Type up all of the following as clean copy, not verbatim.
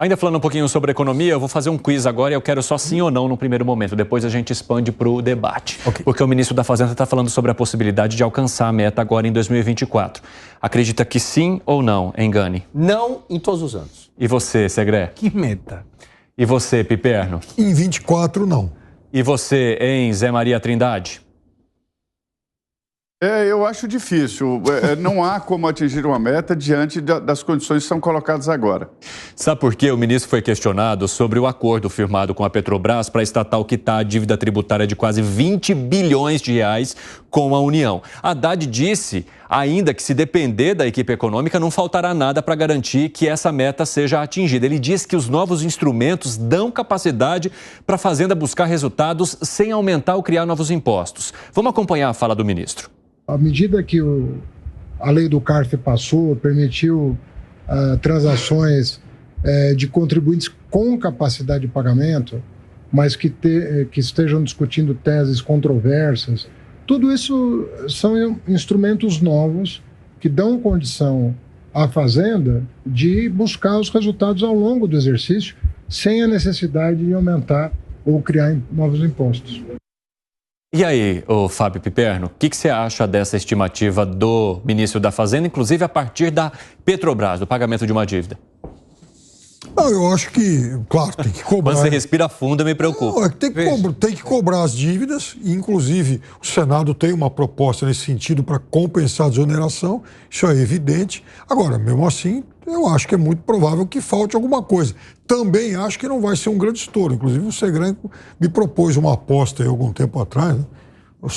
Ainda falando um pouquinho sobre economia, eu vou fazer um quiz agora e eu quero só sim ou não no primeiro momento. Depois a gente expande para o debate. Okay. Porque o ministro da Fazenda está falando sobre a possibilidade de alcançar a meta agora em 2024. Acredita que sim ou não, Engane? Não em todos os anos. E você, Segré? Que meta? E você, Piperno? Em 24, não. E você, hein, Zé Maria Trindade? Eu acho difícil. Não há como atingir uma meta diante das condições que são colocadas agora. Sabe por quê? O ministro foi questionado sobre o acordo firmado com a Petrobras para a estatal quitar a dívida tributária de quase 20 bilhões de reais com a União. Haddad disse ainda que, se depender da equipe econômica, não faltará nada para garantir que essa meta seja atingida. Ele diz que os novos instrumentos dão capacidade para a Fazenda buscar resultados sem aumentar ou criar novos impostos. Vamos acompanhar a fala do ministro. À medida que a lei do CARF passou, permitiu transações de contribuintes com capacidade de pagamento, mas que estejam discutindo teses controversas, tudo isso são instrumentos novos que dão condição à Fazenda de buscar os resultados ao longo do exercício, sem a necessidade de aumentar ou criar novos impostos. E aí, Fábio Piperno, o que você acha dessa estimativa do ministro da Fazenda, inclusive a partir da Petrobras, do pagamento de uma dívida? Não, eu acho que, claro, tem que cobrar. Quando você respira fundo, me preocupa. Não, tem que cobrar as dívidas, e inclusive o Senado tem uma proposta nesse sentido para compensar a desoneração, isso é evidente. Agora, mesmo assim, eu acho que é muito provável que falte alguma coisa. Também acho que não vai ser um grande estouro. Inclusive, o Segranco me propôs uma aposta aí algum tempo atrás. Né? O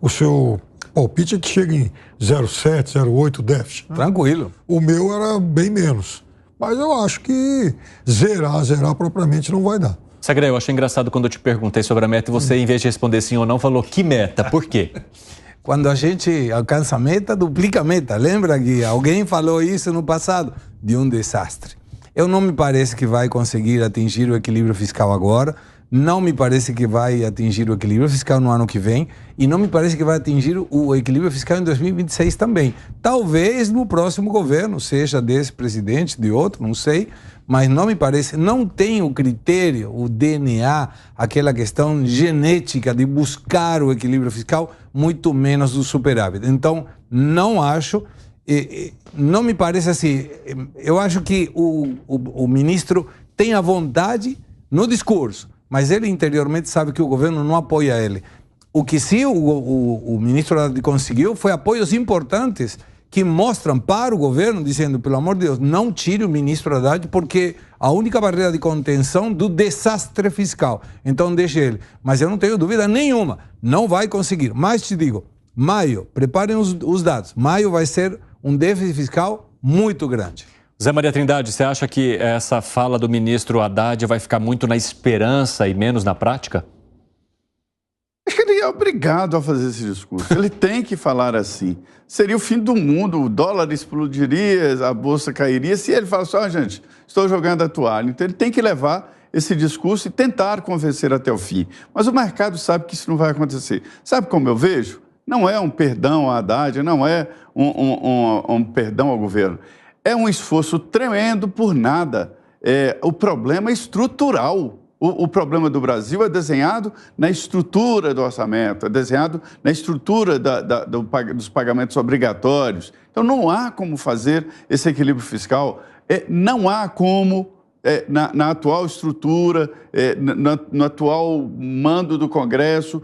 seu palpite é que chega em 0,7, 0,8 déficit. Né? Tranquilo. O meu era bem menos. Mas eu acho que zerar propriamente não vai dar. Segre, eu achei engraçado quando eu te perguntei sobre a meta e você, em vez de responder sim ou não, falou que meta. Por quê? Quando a gente alcança a meta, duplica a meta. Lembra que alguém falou isso no passado? De um desastre. Eu não me parece que vai conseguir atingir o equilíbrio fiscal agora. Não me parece que vai atingir o equilíbrio fiscal no ano que vem. E não me parece que vai atingir o equilíbrio fiscal em 2026 também. Talvez no próximo governo, seja desse presidente, de outro, não sei. Mas não me parece, não tem o critério, o DNA, aquela questão genética de buscar o equilíbrio fiscal, muito menos do superávit. Então, não acho, não me parece assim. Eu acho que o ministro tem a vontade no discurso, mas ele interiormente sabe que o governo não apoia ele. O que sim o ministro conseguiu foi apoios importantes que mostram para o governo, dizendo, pelo amor de Deus, não tire o ministro Haddad, porque a única barreira de contenção do desastre fiscal. Então deixe ele. Mas eu não tenho dúvida nenhuma, não vai conseguir. Mas te digo, maio, preparem os dados, maio vai ser um déficit fiscal muito grande. Zé Maria Trindade, você acha que essa fala do ministro Haddad vai ficar muito na esperança e menos na prática? Acho que ele é obrigado a fazer esse discurso. Ele tem que falar assim. Seria o fim do mundo, o dólar explodiria, a bolsa cairia, se ele falasse, gente, estou jogando a toalha. Então ele tem que levar esse discurso e tentar convencer até o fim. Mas o mercado sabe que isso não vai acontecer. Sabe como eu vejo? Não é um perdão a Haddad, não é um perdão ao governo. É um esforço tremendo por nada. O problema é estrutural. O problema do Brasil é desenhado na estrutura do orçamento, é desenhado na estrutura dos pagamentos obrigatórios. Então, não há como fazer esse equilíbrio fiscal, não há como, na atual estrutura, no atual mando do Congresso,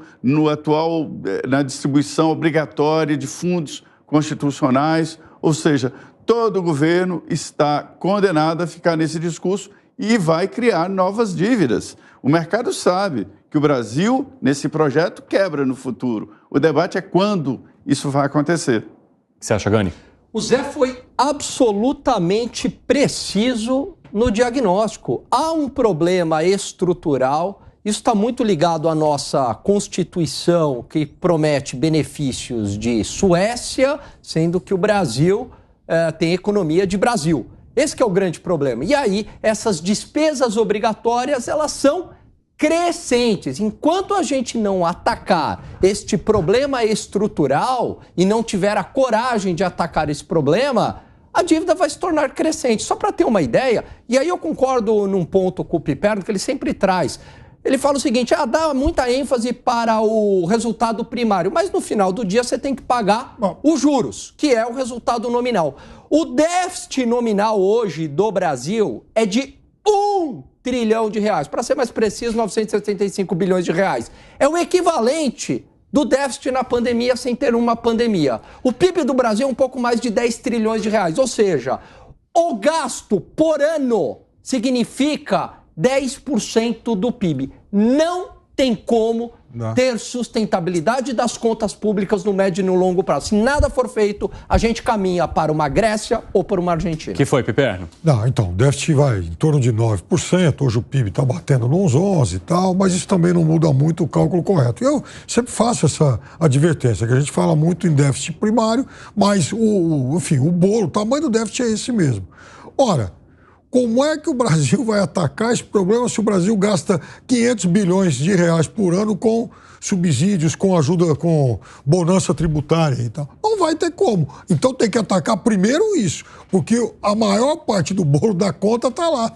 na distribuição obrigatória de fundos constitucionais, ou seja, todo o governo está condenado a ficar nesse discurso e vai criar novas dívidas. O mercado sabe que o Brasil, nesse projeto, quebra no futuro. O debate é quando isso vai acontecer. O que você acha, Gani? O Zé foi absolutamente preciso no diagnóstico. Há um problema estrutural. Isso está muito ligado à nossa Constituição, que promete benefícios de Suécia, sendo que o Brasil tem economia de Brasil. Esse que é o grande problema. E aí, essas despesas obrigatórias, elas são crescentes. Enquanto a gente não atacar este problema estrutural e não tiver a coragem de atacar esse problema, a dívida vai se tornar crescente. Só para ter uma ideia, e aí eu concordo num ponto com o Piperno, que ele sempre traz. Ele fala o seguinte, dá muita ênfase para o resultado primário, mas no final do dia você tem que pagar os juros, que é o resultado nominal. O déficit nominal hoje do Brasil é de 1 trilhão de reais. Para ser mais preciso, 975 bilhões de reais. É o equivalente do déficit na pandemia sem ter uma pandemia. O PIB do Brasil é um pouco mais de 10 trilhões de reais, ou seja, o gasto por ano significa 10% do PIB. Não tem como ter sustentabilidade das contas públicas no médio e no longo prazo. Se nada for feito, a gente caminha para uma Grécia ou para uma Argentina. Que foi, Piperno? Não, então, o déficit vai em torno de 9%, hoje o PIB está batendo nos 11% e tal, mas isso também não muda muito o cálculo correto. Eu sempre faço essa advertência, que a gente fala muito em déficit primário, mas, enfim, o bolo, o tamanho do déficit é esse mesmo. Ora, como é que o Brasil vai atacar esse problema se o Brasil gasta 500 bilhões de reais por ano com subsídios, com ajuda, com bonança tributária e tal? Não vai ter como. Então tem que atacar primeiro isso, porque a maior parte do bolo da conta está lá.